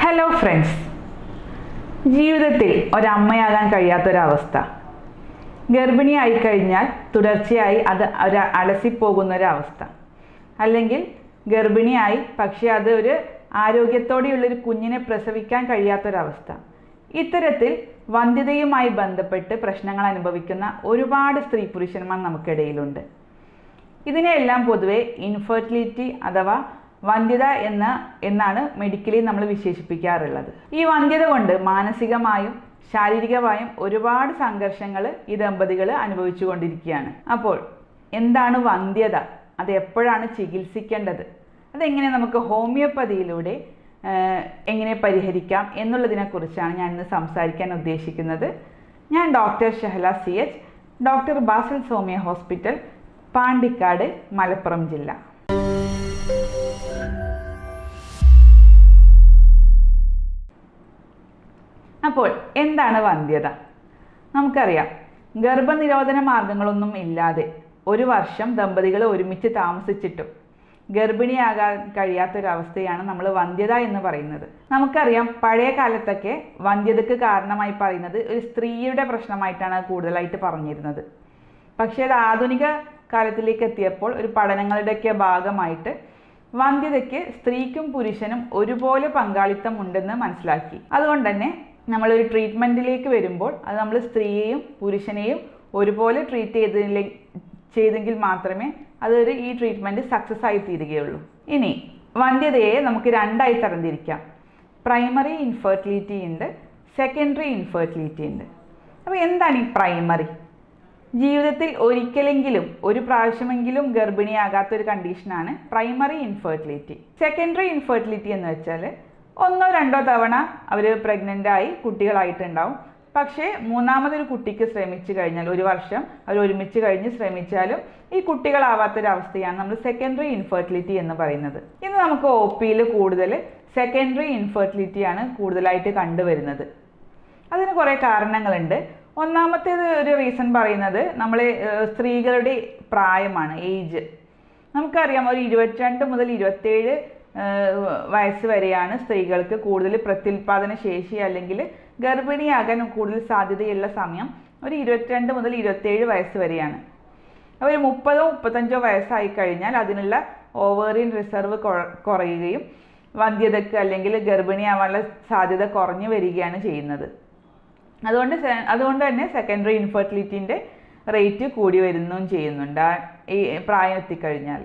Hello friends, ജീവിതത്തിൽ ഒരമ്മയാകാൻ കഴിയാത്തൊരവസ്ഥ. ഗർഭിണിയായി കഴിഞ്ഞാൽ തുടർച്ചയായി അത് അലസിപ്പോകുന്നൊരവസ്ഥ, അല്ലെങ്കിൽ ഗർഭിണിയായി പക്ഷേ അത് ഒരു ആരോഗ്യത്തോടെയുള്ളൊരു കുഞ്ഞിനെ പ്രസവിക്കാൻ കഴിയാത്തൊരവസ്ഥ. ഇത്തരത്തിൽ വന്ധ്യതയുമായി ബന്ധപ്പെട്ട് പ്രശ്നങ്ങൾ അനുഭവിക്കുന്ന ഒരുപാട് സ്ത്രീ പുരുഷന്മാർ നമുക്കിടയിലുണ്ട്. ഇതിനെയെല്ലാം പൊതുവെ ഇൻഫെർട്ടിലിറ്റി അഥവാ വന്ധ്യത എന്നാണ് മെഡിക്കലി നമ്മൾ വിശേഷിപ്പിക്കാറുള്ളത്. ഈ വന്ധ്യത കൊണ്ട് മാനസികമായും ശാരീരികമായും ഒരുപാട് സംഘർഷങ്ങൾ ഈ ദമ്പതികൾ അനുഭവിച്ചു കൊണ്ടിരിക്കുകയാണ്. അപ്പോൾ എന്താണ് വന്ധ്യത? അത് എപ്പോഴാണ് ചികിത്സിക്കേണ്ടത്? അതെങ്ങനെ നമുക്ക് ഹോമിയോപ്പതിയിലൂടെ എങ്ങനെ പരിഹരിക്കാം എന്നുള്ളതിനെക്കുറിച്ചാണ് ഞാൻ ഇന്ന് സംസാരിക്കാൻ ഉദ്ദേശിക്കുന്നത്. ഞാൻ doctor Shahala CH, doctor Basil Somiya hospital, Pandikkad, Malappuram ജില്ല. അപ്പോൾ എന്താണ് വന്ധ്യത? നമുക്കറിയാം, ഗർഭനിരോധന മാർഗങ്ങളൊന്നും ഇല്ലാതെ ഒരു വർഷം ദമ്പതികൾ ഒരുമിച്ച് താമസിച്ചിട്ടും ഗർഭിണിയാകാൻ കഴിയാത്തൊരവസ്ഥയാണ് നമ്മൾ വന്ധ്യത എന്ന് പറയുന്നത്. നമുക്കറിയാം, പഴയ കാലത്തൊക്കെ വന്ധ്യതയ്ക്ക് കാരണമായി പറയുന്നത് ഒരു സ്ത്രീയുടെ പ്രശ്നമായിട്ടാണ് കൂടുതലായിട്ട് പറഞ്ഞിരുന്നത്. പക്ഷേ അത് ആധുനിക കാലത്തിലേക്ക് എത്തിയപ്പോൾ ഒരു പഠനങ്ങളുടെയൊക്കെ ഭാഗമായിട്ട് വന്ധ്യതയ്ക്ക് സ്ത്രീക്കും പുരുഷനും ഒരുപോലെ പങ്കാളിത്തം ഉണ്ടെന്ന് മനസ്സിലാക്കി. അതുകൊണ്ട് തന്നെ നമ്മളൊരു ട്രീറ്റ്മെൻറ്റിലേക്ക് വരുമ്പോൾ അത് നമ്മൾ സ്ത്രീയെയും പുരുഷനെയും ഒരുപോലെ ട്രീറ്റ് ചെയ്തെങ്കിൽ മാത്രമേ അതൊരു ഈ ട്രീറ്റ്മെൻറ്റ് സക്സസ് ആയി തീരുകയുള്ളൂ. ഇനി വന്ധ്യതയെ നമുക്ക് രണ്ടായി തരംതിരിക്കാം. പ്രൈമറി ഇൻഫെർട്ടിലിറ്റി ഉണ്ട്, സെക്കൻഡറി ഇൻഫെർട്ടിലിറ്റി ഉണ്ട്. അപ്പോൾ എന്താണ് ഈ പ്രൈമറി? ജീവിതത്തിൽ ഒരിക്കലെങ്കിലും ഒരു പ്രാവശ്യമെങ്കിലും ഗർഭിണിയാകാത്തൊരു കണ്ടീഷനാണ് പ്രൈമറി ഇൻഫെർട്ടിലിറ്റി. സെക്കൻഡറി ഇൻഫെർട്ടിലിറ്റി എന്ന് വെച്ചാൽ ഒന്നോ രണ്ടോ തവണ അവർ പ്രഗ്നൻ്റായി കുട്ടികളായിട്ടുണ്ടാവും. പക്ഷേ മൂന്നാമതൊരു കുട്ടിക്ക് ശ്രമിച്ചു കഴിഞ്ഞാൽ, ഒരു വർഷം അവർ ഒരുമിച്ച് കഴിഞ്ഞ് ശ്രമിച്ചാലും ഈ കുട്ടികളാവാത്തൊരവസ്ഥയാണ് നമ്മൾ സെക്കൻഡറി ഇൻഫെർട്ടിലിറ്റി എന്ന് പറയുന്നത്. ഇന്ന് നമുക്ക് OPയിൽ കൂടുതൽ സെക്കൻഡറി ഇൻഫെർട്ടിലിറ്റിയാണ് കൂടുതലായിട്ട് കണ്ടുവരുന്നത്. അതിന് കുറേ കാരണങ്ങളുണ്ട്. ഒന്നാമത്തേത് ഒരു റീസൺ പറയുന്നത് നമ്മൾ സ്ത്രീകളുടെ പ്രായമാണ്, ഏജ്. നമുക്കറിയാം, ഒരു 22 മുതൽ 27 വയസ്സ് വരെയാണ് സ്ത്രീകൾക്ക് കൂടുതൽ പ്രത്യുൽപാദന ശേഷി അല്ലെങ്കിൽ ഗർഭിണിയാകാൻ കൂടുതൽ സാധ്യതയുള്ള സമയം. ഒരു 22 മുതൽ 27 വയസ്സ് വരെയാണ്. ഒരു 30-35 വയസ്സായി കഴിഞ്ഞാൽ അതിനുള്ള ഓവേറിയൻ റിസർവ് കുറയുകയും വന്ധ്യതയ്ക്ക് അല്ലെങ്കിൽ ഗർഭിണിയാവാനുള്ള സാധ്യത കുറഞ്ഞു വരികയാണ് ചെയ്യുന്നത്. അതുകൊണ്ട് തന്നെ സെക്കൻഡറി ഇൻഫെർട്ടിലിറ്റിൻ്റെ റേറ്റ് കൂടി വരുന്നതും ചെയ്യുന്നുണ്ട് ഈ പ്രായം എത്തിക്കഴിഞ്ഞാൽ.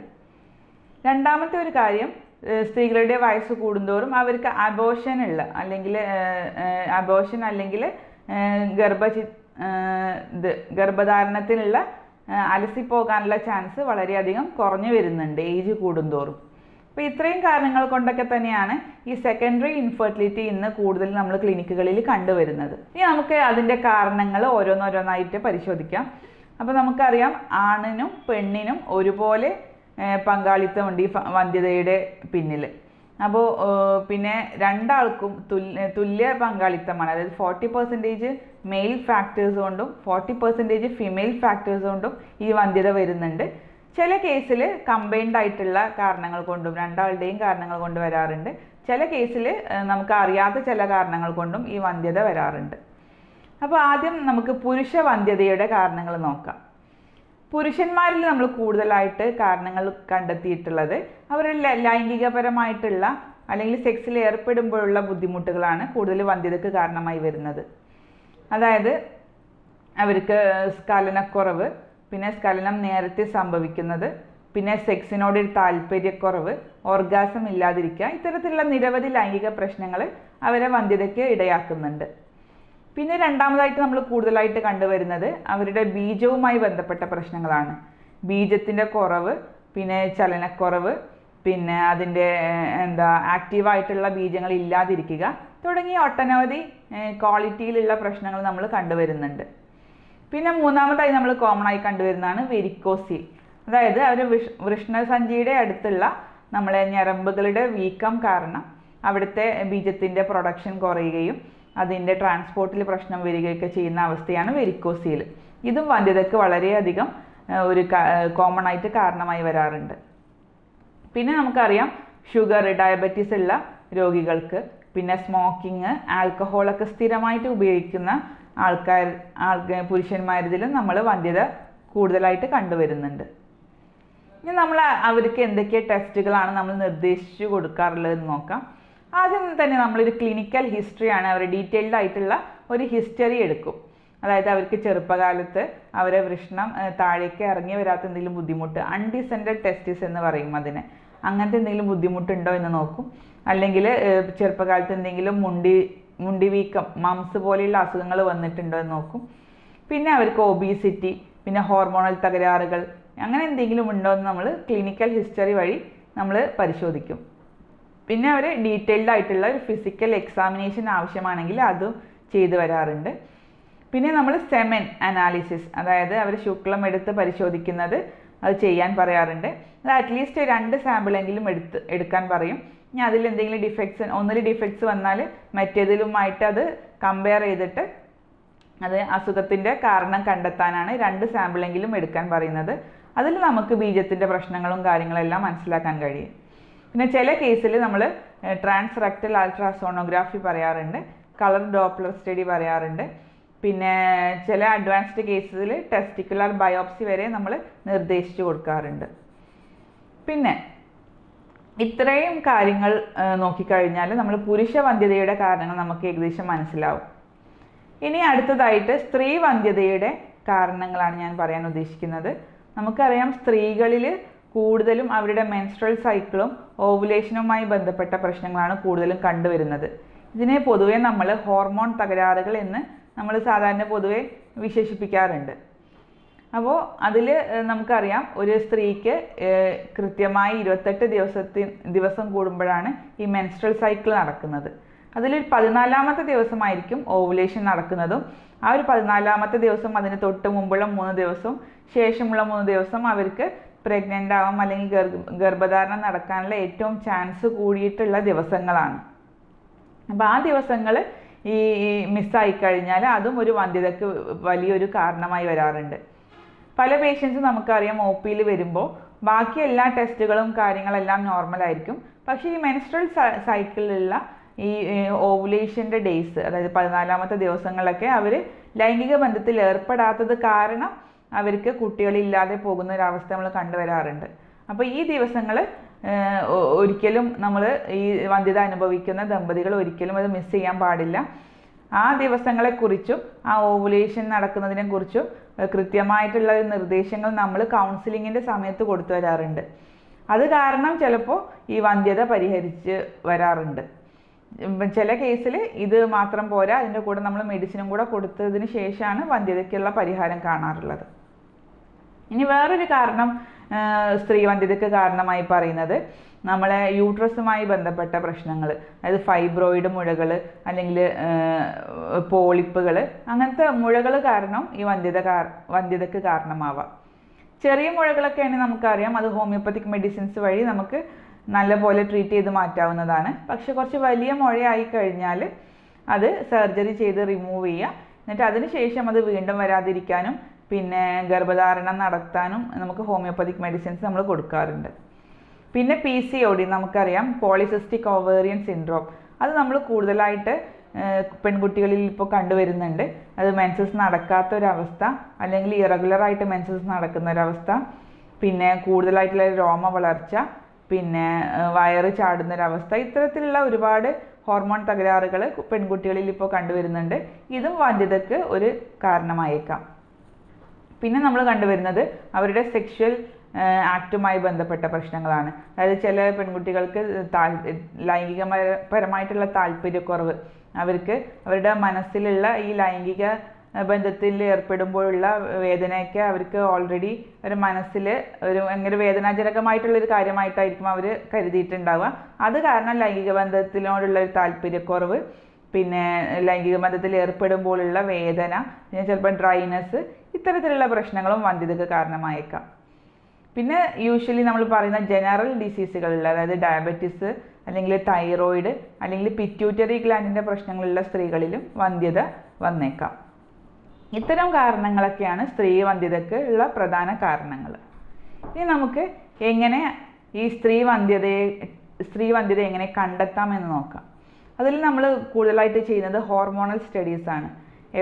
രണ്ടാമത്തെ ഒരു കാര്യം, സ്ത്രീകളുടെ വയസ്സ് കൂടുന്തോറും അവർക്ക് അബോർഷൻ അല്ലെങ്കിൽ ഗർഭധാരണത്തിനുള്ള അലസിപ്പോകാനുള്ള ചാൻസ് വളരെയധികം കുറഞ്ഞു വരുന്നുണ്ട് ഏജ് കൂടുന്തോറും. അപ്പോൾ ഇത്രയും കാരണങ്ങൾ കൊണ്ടൊക്കെ തന്നെയാണ് ഈ സെക്കൻഡറി ഇൻഫെർട്ടിലിറ്റി ഇന്ന് കൂടുതൽ നമ്മൾ ക്ലിനിക്കുകളിൽ കണ്ടുവരുന്നത്. ഇനി നമുക്ക് അതിൻ്റെ കാരണങ്ങൾ ഓരോന്നോരോന്നായിട്ട് പരിശോധിക്കാം. അപ്പോൾ നമുക്കറിയാം, ആണിനും പെണ്ണിനും ഒരുപോലെ പങ്കാളിത്തമുണ്ട് ഈ വന്ധ്യതയുടെ പിന്നിൽ. അപ്പോൾ പിന്നെ രണ്ടാൾക്കും തുല്യ പങ്കാളിത്തമാണ്. അതായത് 40% മെയിൽ ഫാക്ടേഴ്സ് കൊണ്ടും 40% ഫിമെയിൽ ഫാക്ടേഴ്സ് കൊണ്ടും ഈ വന്ധ്യത വരുന്നുണ്ട്. ചില കേസിൽ കമ്പൈൻഡ് ആയിട്ടുള്ള കാരണങ്ങൾ കൊണ്ടും രണ്ടാളുടെയും കാരണങ്ങൾ കൊണ്ട് വരാറുണ്ട്. ചില കേസിൽ നമുക്ക് അറിയാത്ത ചില കാരണങ്ങൾ കൊണ്ടും ഈ വന്ധ്യത വരാറുണ്ട്. അപ്പോൾ ആദ്യം നമുക്ക് പുരുഷ വന്ധ്യതയുടെ കാരണങ്ങൾ നോക്കാം. പുരുഷന്മാരിൽ നമ്മൾ കൂടുതലായിട്ട് കാരണങ്ങൾ കണ്ടെത്തിയിട്ടുള്ളത് അവരുടെ ലൈംഗികപരമായിട്ടുള്ള അല്ലെങ്കിൽ സെക്സിൽ ഏർപ്പെടുമ്പോഴുള്ള ബുദ്ധിമുട്ടുകളാണ് കൂടുതൽ വന്ധ്യതയ്ക്ക് കാരണമായി വരുന്നത്. അതായത് അവർക്ക് സ്ഖലനക്കുറവ്, പിന്നെ സ്ഖലനം നേരത്തെ സംഭവിക്കുന്നത്, പിന്നെ സെക്സിനോട് താല്പര്യക്കുറവ്, ഓർഗാസം ഇല്ലാതിരിക്കുക, ഇത്തരത്തിലുള്ള നിരവധി ലൈംഗിക പ്രശ്നങ്ങൾ അവരെ വന്ധ്യതയ്ക്ക് ഇടയാക്കുന്നുണ്ട്. പിന്നെ രണ്ടാമതായിട്ട് നമ്മൾ കൂടുതലായിട്ട് കണ്ടുവരുന്നത് അവരുടെ ബീജവുമായി ബന്ധപ്പെട്ട പ്രശ്നങ്ങളാണ്. ബീജത്തിൻ്റെ കുറവ്, പിന്നെ ചലനക്കുറവ്, പിന്നെ അതിൻ്റെ ആക്റ്റീവായിട്ടുള്ള ബീജങ്ങൾ ഇല്ലാതിരിക്കുക തുടങ്ങിയ ഒട്ടനവധി ക്വാളിറ്റിയിലുള്ള പ്രശ്നങ്ങൾ നമ്മൾ കണ്ടുവരുന്നുണ്ട്. പിന്നെ മൂന്നാമതായി നമ്മൾ കോമൺ ആയി കണ്ടുവരുന്നതാണ് വെരിക്കോസിൽ. അതായത് അവർ വൃഷ്ണസഞ്ചിയുടെ അടുത്തുള്ള നമ്മളെ ഞരമ്പുകളുടെ വീക്കം കാരണം അവിടുത്തെ ബീജത്തിൻ്റെ പ്രൊഡക്ഷൻ കുറയുകയും അതിൻ്റെ ട്രാൻസ്പോർട്ടിൽ പ്രശ്നം വരികയൊക്കെ ചെയ്യുന്ന അവസ്ഥയാണ് വെരിക്കോസിൽ. ഇതും വന്ധ്യതയ്ക്ക് വളരെയധികം ഒരു കോമൺ ആയിട്ട് കാരണമായി വരാറുണ്ട്. പിന്നെ നമുക്കറിയാം ഷുഗർ, ഡയബറ്റീസ് ഉള്ള രോഗികൾക്ക് പിന്നെ സ്മോക്കിങ്, ആൽക്കഹോളൊക്കെ സ്ഥിരമായിട്ട് ഉപയോഗിക്കുന്ന പുരുഷന്മാരിലും നമ്മൾ വന്ധ്യത കൂടുതലായിട്ട് കണ്ടുവരുന്നുണ്ട്. ഇനി നമ്മൾ അവർക്ക് എന്തൊക്കെ ടെസ്റ്റുകളാണ് നമ്മൾ നിർദ്ദേശിച്ചു കൊടുക്കാറുള്ളതെന്ന് നോക്കാം. ആദ്യം തന്നെ നമ്മളൊരു ക്ലിനിക്കൽ ഹിസ്റ്ററിയാണ്, അവർ ഡീറ്റെയിൽഡ് ആയിട്ടുള്ള ഒരു ഹിസ്റ്ററി എടുക്കും. അതായത് അവർക്ക് ചെറുപ്പകാലത്ത് അവരെ വൃഷ്ണം താഴേക്ക് ഇറങ്ങി വരാത്ത എന്തെങ്കിലും ബുദ്ധിമുട്ട്, അൺഡിസെൻഡഡ് ടെസ്റ്റിസ് എന്ന് പറയും അതിന്, അങ്ങനത്തെ എന്തെങ്കിലും ബുദ്ധിമുട്ടുണ്ടോ എന്ന് നോക്കും. അല്ലെങ്കിൽ ചെറുപ്പകാലത്ത് എന്തെങ്കിലും മുണ്ടി വീക്കം, മംസ് പോലെയുള്ള അസുഖങ്ങൾ വന്നിട്ടുണ്ടോ എന്ന് നോക്കും. പിന്നെ അവർക്ക് ഒബീസിറ്റി, പിന്നെ ഹോർമോണൽ തകരാറുകൾ, അങ്ങനെ എന്തെങ്കിലും ഉണ്ടോ എന്ന് നമ്മൾ ക്ലിനിക്കൽ ഹിസ്റ്ററി വഴി നമ്മൾ പരിശോധിക്കും. പിന്നെ അവർ ഡീറ്റെയിൽഡ് ആയിട്ടുള്ള ഒരു ഫിസിക്കൽ എക്സാമിനേഷൻ ആവശ്യമാണെങ്കിൽ അതും ചെയ്തു വരാറുണ്ട്. പിന്നെ നമ്മൾ സെമൻ അനാലിസിസ്, അതായത് അവർ ശുക്ലം എടുത്ത് പരിശോധിക്കുന്നത്, അത് ചെയ്യാൻ പറയാറുണ്ട്. അത് അറ്റ്ലീസ്റ്റ് 2 സാമ്പിളെങ്കിലും എടുക്കാൻ പറയും. ഇനി അതിലെന്തെങ്കിലും ഒന്നിൽ ഡിഫക്ട്സ് വന്നാൽ മറ്റേതിലുമായിട്ട് അത് കമ്പയർ ചെയ്തിട്ട് അത് അസുഖത്തിൻ്റെ കാരണം കണ്ടെത്താനാണ് 2 സാമ്പിളെങ്കിലും എടുക്കാൻ പറയുന്നത്. അതിൽ നമുക്ക് ബീജത്തിൻ്റെ പ്രശ്നങ്ങളും കാര്യങ്ങളെല്ലാം മനസ്സിലാക്കാൻ കഴിയും. പിന്നെ ചില കേസിൽ നമ്മൾ ട്രാൻസ് റെക്ടൽ അൾട്രാസോണോഗ്രാഫി പറയാറുണ്ട്, കളർ ഡോപ്ലർ സ്റ്റഡി പറയാറുണ്ട്. പിന്നെ ചില അഡ്വാൻസ്ഡ് കേസിൽ ടെസ്റ്റിക്കുലർ ബയോപ്സി വരെ നമ്മൾ നിർദ്ദേശിച്ചു കൊടുക്കാറുണ്ട്. പിന്നെ ഇത്രയും കാര്യങ്ങൾ നോക്കിക്കഴിഞ്ഞാൽ നമ്മൾ പുരുഷ വന്ധ്യതയുടെ കാരണങ്ങൾ നമുക്ക് ഏകദേശം മനസ്സിലാവും. ഇനി അടുത്തതായിട്ട് സ്ത്രീ വന്ധ്യതയുടെ കാരണങ്ങളാണ് ഞാൻ പറയാൻ ഉദ്ദേശിക്കുന്നത്. നമുക്കറിയാം, സ്ത്രീകളിൽ കൂടുതലും അവരുടെ മെൻസ്ട്രൽ സൈക്കിളും ഓവുലേഷനുമായി ബന്ധപ്പെട്ട പ്രശ്നങ്ങളാണ് കൂടുതലും കണ്ടുവരുന്നത്. ഇതിനെ പൊതുവെ നമ്മൾ ഹോർമോൺ തകരാറുകൾ എന്ന് നമ്മൾ സാധാരണ പൊതുവെ വിശേഷിപ്പിക്കാറുണ്ട്. അപ്പോൾ അതിൽ നമുക്കറിയാം, ഒരു സ്ത്രീക്ക് കൃത്യമായി 28 ദിവസം കൂടുമ്പോഴാണ് ഈ മെൻസ്ട്രൽ സൈക്കിൾ നടക്കുന്നത്. അതിലൊരു 14ാമത്തെ ദിവസമായിരിക്കും ഓവുലേഷൻ നടക്കുന്നതും. ആ ഒരു 14ാമത്തെ ദിവസം, അതിന് തൊട്ട് മുമ്പുള്ള 3 ദിവസവും ശേഷമുള്ള 3 ദിവസം അവർക്ക് പ്രഗ്നൻ്റ് ആവാം അല്ലെങ്കിൽ ഗർഭധാരണം നടക്കാനുള്ള ഏറ്റവും ചാൻസ് കൂടിയിട്ടുള്ള ദിവസങ്ങളാണ്. അപ്പോൾ ആ ദിവസങ്ങൾ ഈ മിസ്സായി കഴിഞ്ഞാൽ അതും ഒരു വന്ധ്യതയ്ക്ക് വലിയൊരു കാരണമായി വരാറുണ്ട്. പല പേഷ്യൻസും നമുക്കറിയാം, ഒ പിയിൽ വരുമ്പോൾ ബാക്കി എല്ലാ ടെസ്റ്റുകളും കാര്യങ്ങളെല്ലാം നോർമലായിരിക്കും. പക്ഷേ ഈ മെൻസ്ട്രൽ സൈക്കിളിലുള്ള ഈ ഓവുലേഷൻ്റെ ഡേയ്സ്, അതായത് 14ാമത്തെ ദിവസങ്ങളൊക്കെ അവർ ലൈംഗിക ബന്ധത്തിൽ ഏർപ്പെടാത്തത് കാരണം അവർക്ക് കുട്ടികളില്ലാതെ പോകുന്ന ഒരവസ്ഥ നമ്മൾ കണ്ടുവരാറുണ്ട്. അപ്പോൾ ഈ ദിവസങ്ങൾ ഒരിക്കലും നമ്മൾ ഈ വന്ധ്യത അനുഭവിക്കുന്ന ദമ്പതികൾ ഒരിക്കലും അത് മിസ് ചെയ്യാൻ പാടില്ല. ആ ദിവസങ്ങളെക്കുറിച്ചും ആ ഓവുലേഷൻ നടക്കുന്നതിനെക്കുറിച്ചും കൃത്യമായിട്ടുള്ള നിർദ്ദേശങ്ങൾ നമ്മൾ കൗൺസിലിങ്ങിൻ്റെ സമയത്ത് കൊടുത്തു വരാറുണ്ട്. അത് കാരണം ചിലപ്പോൾ ഈ വന്ധ്യത പരിഹരിച്ച് വരാറുണ്ട്. ചില കേസിൽ ഇത് മാത്രം പോരാ, അതിൻ്റെ കൂടെ നമ്മൾ മെഡിസിനും കൂടെ കൊടുത്തതിന് ശേഷമാണ് വന്ധ്യതയ്ക്കുള്ള പരിഹാരം കാണാറുള്ളത്. ഇനി വേറൊരു കാരണം സ്ത്രീ വന്ധ്യതയ്ക്ക് കാരണമായി പറയുന്നത് നമ്മളെ യൂട്രസുമായി ബന്ധപ്പെട്ട പ്രശ്നങ്ങൾ, അതായത് ഫൈബ്രോയിഡ് മുഴകൾ അല്ലെങ്കിൽ പോളിപ്പുകൾ, അങ്ങനത്തെ മുഴകൾ കാരണം ഈ വന്ധ്യതയ്ക്ക് കാരണമാവാം. ചെറിയ മുഴകളൊക്കെ ആണെങ്കിൽ നമുക്കറിയാം, അത് ഹോമിയോപ്പത്തിക് മെഡിസിൻസ് വഴി നമുക്ക് നല്ലപോലെ ട്രീറ്റ് ചെയ്ത് മാറ്റാവുന്നതാണ്. പക്ഷെ കുറച്ച് വലിയ മുഴയായി കഴിഞ്ഞാൽ അത് സർജറി ചെയ്ത് റിമൂവ് ചെയ്യുക, എന്നിട്ട് അതിന് ശേഷം അത് വീണ്ടും വരാതിരിക്കാനും പിന്നെ ഗർഭധാരണം നടത്താനും നമുക്ക് ഹോമിയോപ്പത്തിക് മെഡിസിൻസ് നമ്മൾ കൊടുക്കാറുണ്ട്. പിന്നെ PCOD നമുക്കറിയാം, പോളിസിസ്റ്റിക് ഓവേറിയൻ സിൻഡ്രോം, അത് നമ്മൾ കൂടുതലായിട്ട് പെൺകുട്ടികളിൽ ഇപ്പോൾ കണ്ടുവരുന്നുണ്ട്. അത് മെൻസസ് നടക്കാത്തൊരവസ്ഥ, അല്ലെങ്കിൽ ഇറഗുലറായിട്ട് മെൻസസ് നടക്കുന്നൊരവസ്ഥ, പിന്നെ കൂടുതലായിട്ടുള്ള രോമ വളർച്ച, പിന്നെ വയറ് ചാടുന്നൊരവസ്ഥ, ഇത്തരത്തിലുള്ള ഒരുപാട് ഹോർമോൺ തകരാറുകൾ പെൺകുട്ടികളിൽ ഇപ്പോൾ കണ്ടുവരുന്നുണ്ട്. ഇതും വന്ധ്യതയ്ക്ക് ഒരു കാരണമായേക്കാം. പിന്നെ നമ്മൾ കണ്ടുവരുന്നത് അവരുടെ സെക്ഷൽ ആക്റ്റുമായി ബന്ധപ്പെട്ട പ്രശ്നങ്ങളാണ്. അതായത് ചില പെൺകുട്ടികൾക്ക് ലൈംഗികപരമായിട്ടുള്ള താല്പര്യക്കുറവ്, അവർക്ക് അവരുടെ മനസ്സിലുള്ള ഈ ലൈംഗിക ബന്ധത്തിൽ ഏർപ്പെടുമ്പോഴുള്ള വേദനയൊക്കെ അവർക്ക് ഓൾറെഡി ഒരു മനസ്സിൽ ഒരു ഭയങ്കര വേദനാജനകമായിട്ടുള്ളൊരു കാര്യമായിട്ടായിരിക്കും അവർ കരുതിയിട്ടുണ്ടാവുക. അത് കാരണം ലൈംഗിക ബന്ധത്തിനോടുള്ള ഒരു താല്പര്യക്കുറവ്, പിന്നെ ലൈംഗിക ബന്ധത്തിൽ ഏർപ്പെടുമ്പോഴുള്ള വേദന, പിന്നെ ചിലപ്പോൾ ഡ്രൈനെസ്, ഇത്തരത്തിലുള്ള പ്രശ്നങ്ങളും വന്ധ്യതയ്ക്ക് കാരണമായേക്കാം. പിന്നെ യൂഷ്വലി നമ്മൾ പറയുന്ന ജനറൽ ഡിസീസുകളുള്ള, അതായത് ഡയബറ്റിസ് അല്ലെങ്കിൽ തൈറോയിഡ് അല്ലെങ്കിൽ പിറ്റ്യൂട്ടറി ഗ്ലാൻഡിൻ്റെ പ്രശ്നങ്ങളുള്ള സ്ത്രീകളിലും വന്ധ്യത വന്നേക്കാം. ഇത്തരം കാരണങ്ങളൊക്കെയാണ് സ്ത്രീ വന്ധ്യതയ്ക്ക് ഉള്ള പ്രധാന കാരണങ്ങൾ. ഇനി നമുക്ക് എങ്ങനെ ഈ സ്ത്രീ വന്ധ്യത എങ്ങനെ കണ്ടെത്താമെന്ന് നോക്കാം. അതിൽ നമ്മൾ കൂടുതലായിട്ട് ചെയ്യുന്നത് ഹോർമോണൽ സ്റ്റഡീസാണ്.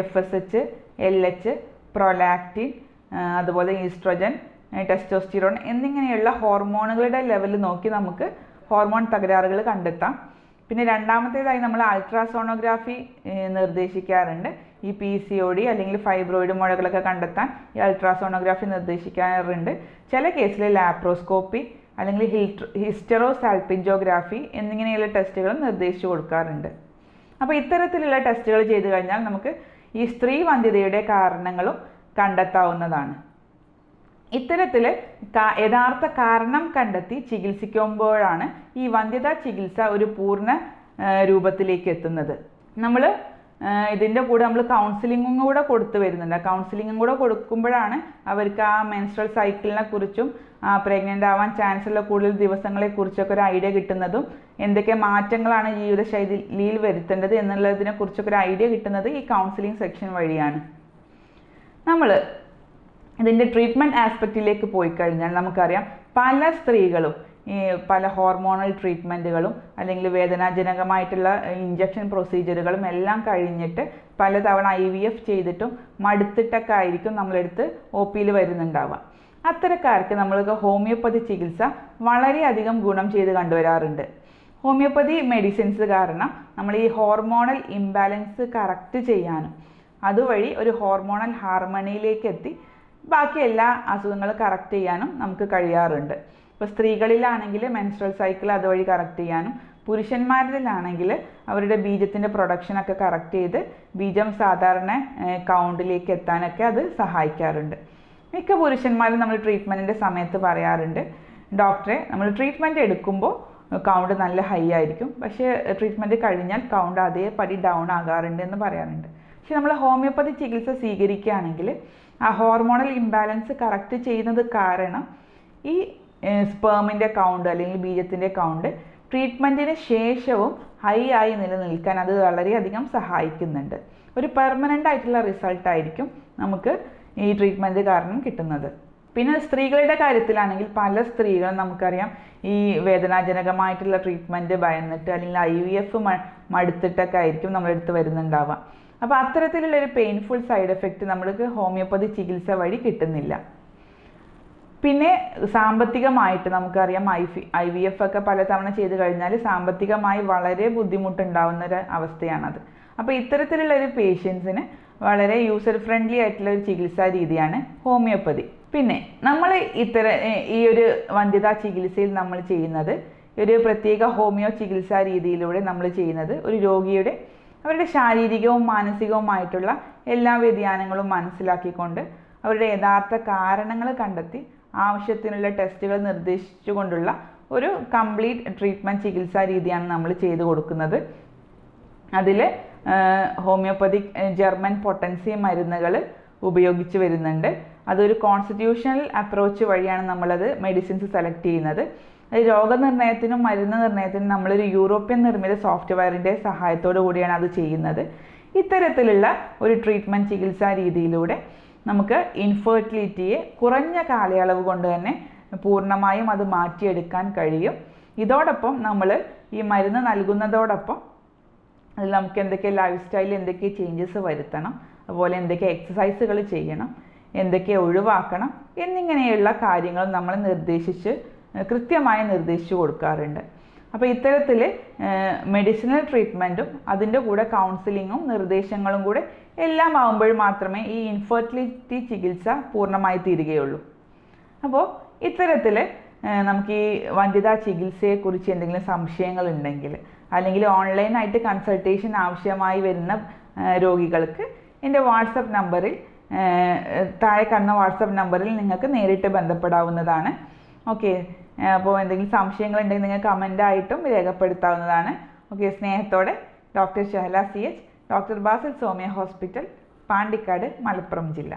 FSH, LH, പ്രൊലാക്റ്റിൻ, അതുപോലെ ഈസ്ട്രോജൻ, ടെസ്റ്റോസ്റ്റിറോൺ എന്നിങ്ങനെയുള്ള ഹോർമോണുകളുടെ ലെവൽ നോക്കി നമുക്ക് ഹോർമോൺ തകരാറുകൾ കണ്ടെത്താം. പിന്നെ രണ്ടാമത്തേതായി നമ്മൾ അൾട്രാസോണോഗ്രാഫി നിർദ്ദേശിക്കാറുണ്ട്. ഈ PCOD അല്ലെങ്കിൽ ഫൈബ്രോയിഡ് മുഴകളൊക്കെ കണ്ടെത്താൻ ഈ അൾട്രാസോണോഗ്രാഫി നിർദ്ദേശിക്കാറുണ്ട്. ചില കേസിൽ ലാപ്രോസ്കോപ്പി അല്ലെങ്കിൽ ഹിസ്റ്ററോസാൽപിഞ്ചോഗ്രാഫി എന്നിങ്ങനെയുള്ള ടെസ്റ്റുകളും നിർദ്ദേശിച്ചു കൊടുക്കാറുണ്ട്. അപ്പോൾ ഇത്തരത്തിലുള്ള ടെസ്റ്റുകൾ ചെയ്തു കഴിഞ്ഞാൽ നമുക്ക് ഈ സ്ത്രീ വന്ധ്യതയുടെ കാരണങ്ങളും കണ്ടെത്താവുന്നതാണ്. ഇത്തരത്തിൽ യഥാർത്ഥ കാരണം കണ്ടെത്തി ചികിത്സിക്കുമ്പോഴാണ് ഈ വന്ധ്യതാ ചികിത്സ ഒരു പൂർണ്ണ രൂപത്തിലേക്ക് എത്തുന്നത്. നമ്മൾ ഇതിൻ്റെ കൂടെ നമ്മൾ കൗൺസിലിങ്ങും കൂടെ കൊടുത്തു വരുന്നുണ്ട്. കൗൺസിലിങ്ങും കൂടെ കൊടുക്കുമ്പോഴാണ് അവർക്ക് ആ മെൻസ്ട്രൽ സൈക്കിളിനെ കുറിച്ചും പ്രഗ്നൻ്റ് ആവാൻ ചാൻസ് ഉള്ള കൂടുതൽ ദിവസങ്ങളെക്കുറിച്ചൊക്കെ ഒരു ഐഡിയ കിട്ടുന്നതും എന്തൊക്കെ മാറ്റങ്ങളാണ് ജീവിതശൈലിയിൽ വരുത്തേണ്ടത് എന്നുള്ളതിനെ കുറിച്ചൊക്കെ ഒരു ഐഡിയ കിട്ടുന്നത് ഈ കൗൺസിലിംഗ് സെക്ഷൻ വഴിയാണ്. നമ്മൾ ഇതിൻ്റെ ട്രീറ്റ്മെൻറ്റ് ആസ്പെക്റ്റിലേക്ക് പോയി കഴിഞ്ഞാൽ നമുക്കറിയാം പല സ്ത്രീകളും ഈ പല ഹോർമോണൽ ട്രീറ്റ്മെൻറ്റുകളും അല്ലെങ്കിൽ വേദനാജനകമായിട്ടുള്ള ഇഞ്ചക്ഷൻ പ്രൊസീജിയറുകളും എല്ലാം കഴിഞ്ഞിട്ട് പലതവണ IVF ചെയ്തിട്ടും മടുത്തിട്ടൊക്കെ ആയിരിക്കും നമ്മളെടുത്ത് OPയിൽ വരുന്നുണ്ടാവുക. അത്തരക്കാർക്ക് നമ്മൾക്ക് ഹോമിയോപ്പതി ചികിത്സ വളരെയധികം ഗുണം ചെയ്ത് കണ്ടുവരാറുണ്ട്. ഹോമിയോപ്പതി മെഡിസിൻസ് കാരണം നമ്മൾ ഈ ഹോർമോണൽ ഇംബാലൻസ് കറക്റ്റ് ചെയ്യാനും അതുവഴി ഒരു ഹോർമോണൽ ഹാർമണിയിലേക്ക് എത്തി ബാക്കി എല്ലാ അസുഖങ്ങളും കറക്റ്റ് ചെയ്യാനും നമുക്ക് കഴിയാറുണ്ട്. ഇപ്പോൾ സ്ത്രീകളിലാണെങ്കിൽ മെൻസ്ട്രൽ സൈക്കിൾ അതുവഴി കറക്റ്റ് ചെയ്യാനും പുരുഷന്മാരിലാണെങ്കിൽ അവരുടെ ബീജത്തിൻ്റെ പ്രൊഡക്ഷനൊക്കെ കറക്റ്റ് ചെയ്ത് ബീജം സാധാരണ കൗണ്ടിലേക്ക് എത്താനൊക്കെ അത് സഹായിക്കാറുണ്ട്. മിക്ക പുരുഷന്മാരും നമ്മൾ ട്രീറ്റ്മെൻറ്റിൻ്റെ സമയത്ത് പറയാറുണ്ട്, ഡോക്ടറെ നമ്മൾ ട്രീറ്റ്മെൻറ്റ് എടുക്കുമ്പോൾ കൗണ്ട് നല്ല ഹൈ ആയിരിക്കും, പക്ഷേ ട്രീറ്റ്മെൻറ്റ് കഴിഞ്ഞാൽ കൗണ്ട് അതേപടി ഡൗൺ ആകാറുണ്ട് എന്ന് പറയാറുണ്ട്. പക്ഷെ നമ്മൾ ഹോമിയോപ്പതി ചികിത്സ സ്വീകരിക്കുകയാണെങ്കിൽ ആ ഹോർമോണൽ ഇംബാലൻസ് കറക്റ്റ് ചെയ്യുന്നത് കാരണം ഈ സ്പേമിൻ്റെ കൗണ്ട് അല്ലെങ്കിൽ ബീജത്തിൻ്റെ കൗണ്ട് ട്രീറ്റ്മെൻറ്റിന് ശേഷവും ഹൈ ആയി നിലനിൽക്കാൻ അത് വളരെയധികം സഹായിക്കുന്നുണ്ട്. ഒരു പെർമനൻ്റ് ആയിട്ടുള്ള റിസൾട്ടായിരിക്കും നമുക്ക് ഈ ട്രീറ്റ്മെൻറ്റ് കാരണം കിട്ടുന്നത്. പിന്നെ സ്ത്രീകളുടെ കാര്യത്തിലാണെങ്കിൽ പല സ്ത്രീകളും നമുക്കറിയാം ഈ വേദനാജനകമായിട്ടുള്ള ട്രീറ്റ്മെൻറ്റ് ഭയന്നിട്ട് അല്ലെങ്കിൽ IVF മടുത്തിട്ടൊക്കെ ആയിരിക്കും നമ്മളെടുത്ത് വരുന്നുണ്ടാവുക. അപ്പോൾ അത്തരത്തിലുള്ളൊരു പെയിൻഫുൾ സൈഡ് എഫക്റ്റ് നമ്മൾക്ക് ഹോമിയോപ്പതി ചികിത്സ വഴി കിട്ടുന്നില്ല. പിന്നെ സാമ്പത്തികമായിട്ട് നമുക്കറിയാം IVF ഒക്കെ പലതവണ ചെയ്ത് കഴിഞ്ഞാൽ സാമ്പത്തികമായി വളരെ ബുദ്ധിമുട്ടുണ്ടാവുന്നൊരു അവസ്ഥയാണത്. അപ്പോൾ ഇത്തരത്തിലുള്ളൊരു പേഷ്യൻസിന് വളരെ യൂസർ ഫ്രണ്ട്ലി ആയിട്ടുള്ള ഒരു ചികിത്സാ രീതിയാണ് ഹോമിയോപ്പതി. പിന്നെ നമ്മൾ ഈ ഒരു വന്ധ്യതാ ചികിത്സയിൽ നമ്മൾ ചെയ്യുന്നത് ഒരു പ്രത്യേക ഹോമിയോ ചികിത്സാ രീതിയിലൂടെ നമ്മൾ ചെയ്യുന്നത് ഒരു രോഗിയുടെ അവരുടെ ശാരീരികവും മാനസികവുമായിട്ടുള്ള എല്ലാ വ്യതിയാനങ്ങളും മനസ്സിലാക്കിക്കൊണ്ട് അവരുടെ യഥാർത്ഥ കാരണങ്ങൾ കണ്ടെത്തി ആവശ്യത്തിനുള്ള ടെസ്റ്റുകൾ നിർദ്ദേശിച്ചുകൊണ്ടുള്ള ഒരു കംപ്ലീറ്റ് ട്രീറ്റ്മെൻറ്റ് ചികിത്സാ രീതിയാണ് നമ്മൾ ചെയ്തു കൊടുക്കുന്നത്. അതിൽ ഹോമിയോപ്പതിക് ജർമ്മൻ പൊട്ടൻസി മരുന്നുകൾ ഉപയോഗിച്ച് വരുന്നുണ്ട്. അതൊരു കോൺസ്റ്റിറ്റ്യൂഷണൽ അപ്രോച്ച് വഴിയാണ് നമ്മളത് മെഡിസിൻസ് സെലക്ട് ചെയ്യുന്നത്. രോഗനിർണയത്തിനും മരുന്ന് നിർണയത്തിനും നമ്മളൊരു യൂറോപ്യൻ നിർമ്മിത സോഫ്റ്റ്വെയറിൻ്റെ സഹായത്തോടു കൂടിയാണ് അത് ചെയ്യുന്നത്. ഇത്തരത്തിലുള്ള ഒരു ട്രീറ്റ്മെൻറ്റ് ചികിത്സാ രീതിയിലൂടെ നമുക്ക് ഇൻഫെർട്ടിലിറ്റിയെ കുറഞ്ഞ കാലയളവ് കൊണ്ട് തന്നെ പൂർണ്ണമായും അത് മാറ്റിയെടുക്കാൻ കഴിയും. ഇതോടൊപ്പം നമ്മൾ ഈ മരുന്ന് നൽകുന്നതോടൊപ്പം അതിൽ നമുക്ക് എന്തൊക്കെ ലൈഫ് സ്റ്റൈലിൽ എന്തൊക്കെ ചേഞ്ചസ് വരുത്തണം, അതുപോലെ എന്തൊക്കെ എക്സസൈസുകൾ ചെയ്യണം, എന്തൊക്കെ ഒഴിവാക്കണം എന്നിങ്ങനെയുള്ള കാര്യങ്ങൾ നമ്മൾ കൃത്യമായി നിർദ്ദേശിച്ചു കൊടുക്കാറുണ്ട്. അപ്പോൾ ഇത്തരത്തിൽ മെഡിസിനൽ ട്രീറ്റ്മെൻറ്റും അതിൻ്റെ കൂടെ കൗൺസിലിങ്ങും നിർദ്ദേശങ്ങളും കൂടെ എല്ലാം ആകുമ്പോൾ മാത്രമേ ഈ ഇൻഫെർട്ടിലിറ്റി ചികിത്സ പൂർണ്ണമായി തീരുകയുള്ളൂ. അപ്പോൾ ഇത്തരത്തിൽ നമുക്ക് ഈ വന്ധ്യതാ ചികിത്സയെക്കുറിച്ച് എന്തെങ്കിലും സംശയങ്ങളുണ്ടെങ്കിൽ അല്ലെങ്കിൽ ഓൺലൈനായിട്ട് കൺസൾട്ടേഷൻ ആവശ്യമായി വരുന്ന രോഗികൾക്ക് എൻ്റെ വാട്സപ്പ് നമ്പറിൽ താഴെ കാണുന്ന വാട്സപ്പ് നമ്പറിൽ നിങ്ങൾക്ക് നേരിട്ട് ബന്ധപ്പെടാവുന്നതാണ്. ഓക്കെ, അപ്പോൾ എന്തെങ്കിലും സംശയങ്ങളുണ്ടെങ്കിൽ നിങ്ങൾ കമൻ്റായിട്ടും രേഖപ്പെടുത്താവുന്നതാണ്. ഓക്കെ, സ്നേഹത്തോടെ doctor Shahala CH, doctor Basil Soumya hospital, Pandikkad, Malappuram ജില്ല.